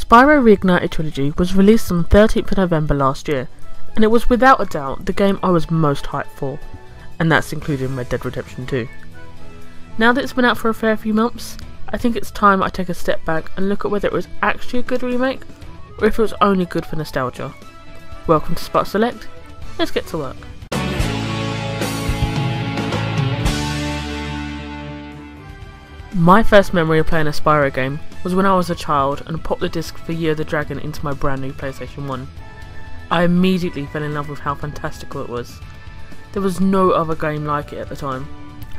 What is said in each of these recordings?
Spyro Reignited Trilogy was released on the 13th of November last year, and it was without a doubt the game I was most hyped for, and that's including Red Dead Redemption 2. Now that it's been out for a fair few months, I think it's time I take a step back and look at whether it was actually a good remake, or if it was only good for nostalgia. Welcome to Spot Select, let's get to work. My first memory of playing a Spyro game was when I was a child and popped the disc for Year of the Dragon into my brand new PlayStation 1. I immediately fell in love with how fantastical it was. There was no other game like it at the time.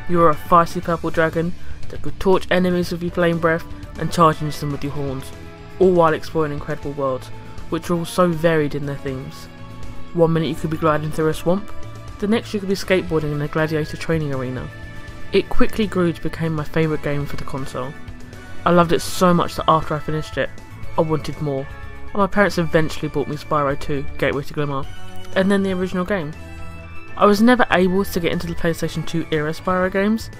You were a feisty purple dragon that could torch enemies with your flame breath and charge into them with your horns, all while exploring incredible worlds, which were all so varied in their themes. One minute you could be gliding through a swamp, the next you could be skateboarding in a gladiator training arena. It quickly grew to become my favourite game for the console. I loved it so much that after I finished it, I wanted more, and my parents eventually bought me Spyro 2, Gateway to Glimmer, and then the original game. I was never able to get into the PlayStation 2 era Spyro games,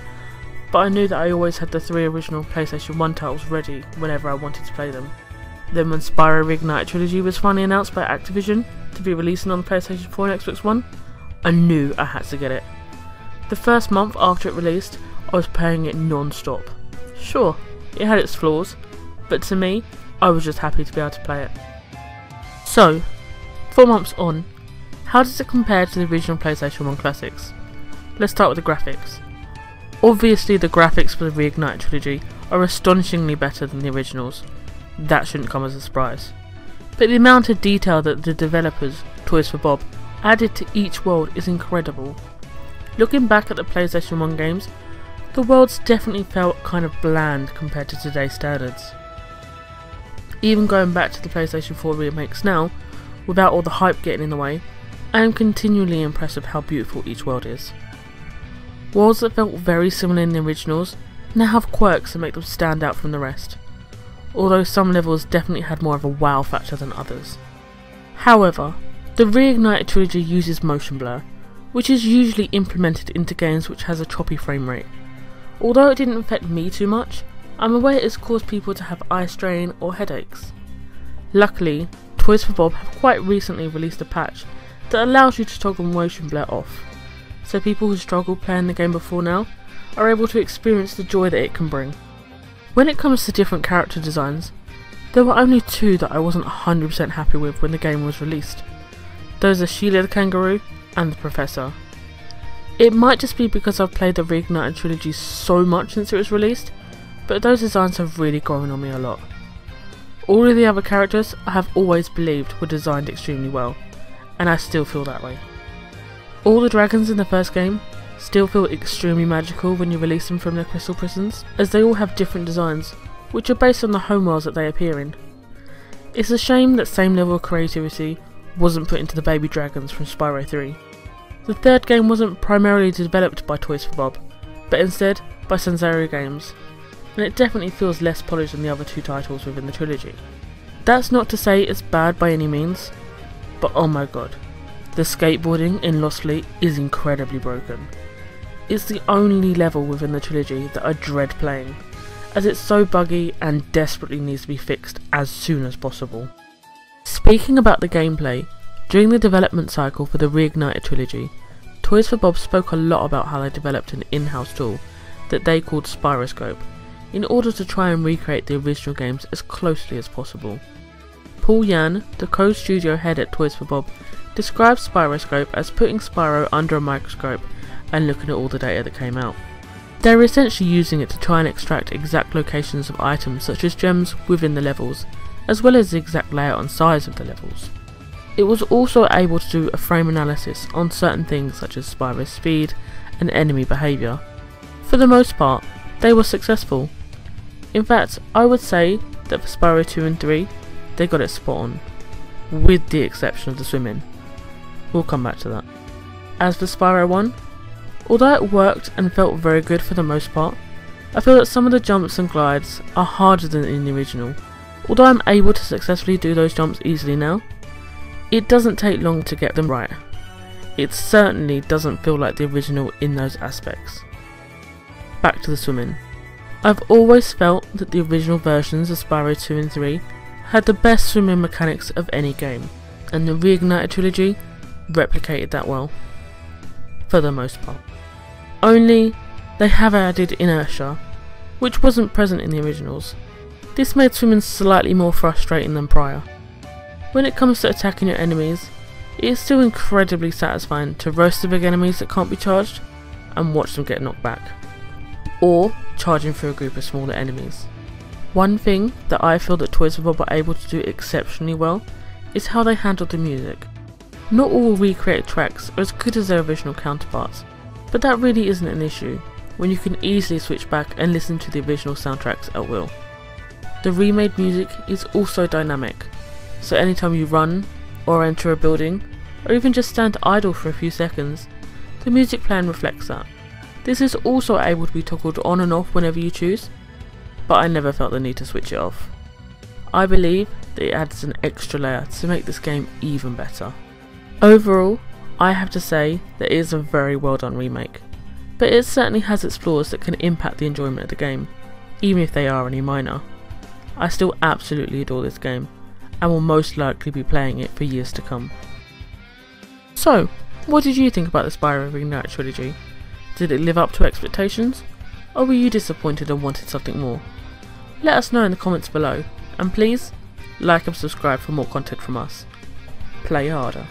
but I knew that I always had the 3 original PlayStation 1 titles ready whenever I wanted to play them. Then when Spyro Reignited Trilogy was finally announced by Activision to be releasing on the PlayStation 4 and Xbox One, I knew I had to get it. The first month after it released, I was playing it non-stop. Sure, it had its flaws, but to me, I was just happy to be able to play it. So, 4 months on, how does it compare to the original PlayStation 1 classics? Let's start with the graphics. Obviously the graphics for the Reignited Trilogy are astonishingly better than the originals. That shouldn't come as a surprise. But the amount of detail that the developers, Toys for Bob, added to each world is incredible. Looking back at the PlayStation 1 games, the worlds definitely felt kind of bland compared to today's standards. Even going back to the PlayStation 4 remakes now, without all the hype getting in the way, I am continually impressed with how beautiful each world is. Worlds that felt very similar in the originals now have quirks that make them stand out from the rest, although some levels definitely had more of a wow factor than others. However, the Reignited Trilogy uses motion blur, which is usually implemented into games which has a choppy frame rate. Although it didn't affect me too much, I'm aware it has caused people to have eye strain or headaches. Luckily, Toys for Bob have quite recently released a patch that allows you to toggle motion blur off, so people who struggled playing the game before now are able to experience the joy that it can bring. When it comes to different character designs, there were only 2 that I wasn't 100% happy with when the game was released. Those are Sheila the Kangaroo and the Professor. It might just be because I've played the Reignited Trilogy so much since it was released, but those designs have really grown on me a lot. All of the other characters I have always believed were designed extremely well, and I still feel that way. All the dragons in the first game still feel extremely magical when you release them from their crystal prisons, as they all have different designs, which are based on the homeworlds that they appear in. It's a shame that same level of creativity wasn't put into the baby dragons from Spyro 3. The third game wasn't primarily developed by Toys for Bob, but instead by Sanzaru Games, and it definitely feels less polished than the other 2 titles within the trilogy. That's not to say it's bad by any means, but oh my god, the skateboarding in Lost Fleet is incredibly broken. It's the only level within the trilogy that I dread playing, as it's so buggy and desperately needs to be fixed as soon as possible. Speaking about the gameplay, during the development cycle for the Reignited Trilogy, Toys for Bob spoke a lot about how they developed an in-house tool that they called Spyroscope, in order to try and recreate the original games as closely as possible. Paul Yan, the co-studio head at Toys for Bob, described Spyroscope as putting Spyro under a microscope and looking at all the data that came out. They were essentially using it to try and extract exact locations of items such as gems within the levels, as well as the exact layout and size of the levels. It was also able to do a frame analysis on certain things such as Spyro's speed and enemy behaviour. For the most part, they were successful. In fact, I would say that for Spyro 2 and 3, they got it spot on, with the exception of the swimming. We'll come back to that. As for Spyro 1, although it worked and felt very good for the most part, I feel that some of the jumps and glides are harder than in the original. Although I'm able to successfully do those jumps easily now, it doesn't take long to get them right. It certainly doesn't feel like the original in those aspects. Back to the swimming. I've always felt that the original versions of Spyro 2 and 3 had the best swimming mechanics of any game, and the Reignited Trilogy replicated that well, for the most part. Only, they have added inertia, which wasn't present in the originals. This made swimming slightly more frustrating than prior. When it comes to attacking your enemies, it is still incredibly satisfying to roast the big enemies that can't be charged and watch them get knocked back, or charging through a group of smaller enemies. One thing that I feel that Toys for Bob are able to do exceptionally well is how they handle the music. Not all recreated tracks are as good as their original counterparts, but that really isn't an issue when you can easily switch back and listen to the original soundtracks at will. The remade music is also dynamic, so anytime you run or enter a building, or even just stand idle for a few seconds, the music playing reflects that. This is also able to be toggled on and off whenever you choose, but I never felt the need to switch it off. I believe that it adds an extra layer to make this game even better. Overall, I have to say that it is a very well done remake, but it certainly has its flaws that can impact the enjoyment of the game, even if they are only minor. I still absolutely adore this game, and will most likely be playing it for years to come. So, what did you think about the Spyro Reignited Trilogy? Did it live up to expectations, or were you disappointed and wanted something more? Let us know in the comments below, and please, like and subscribe for more content from us. Play harder.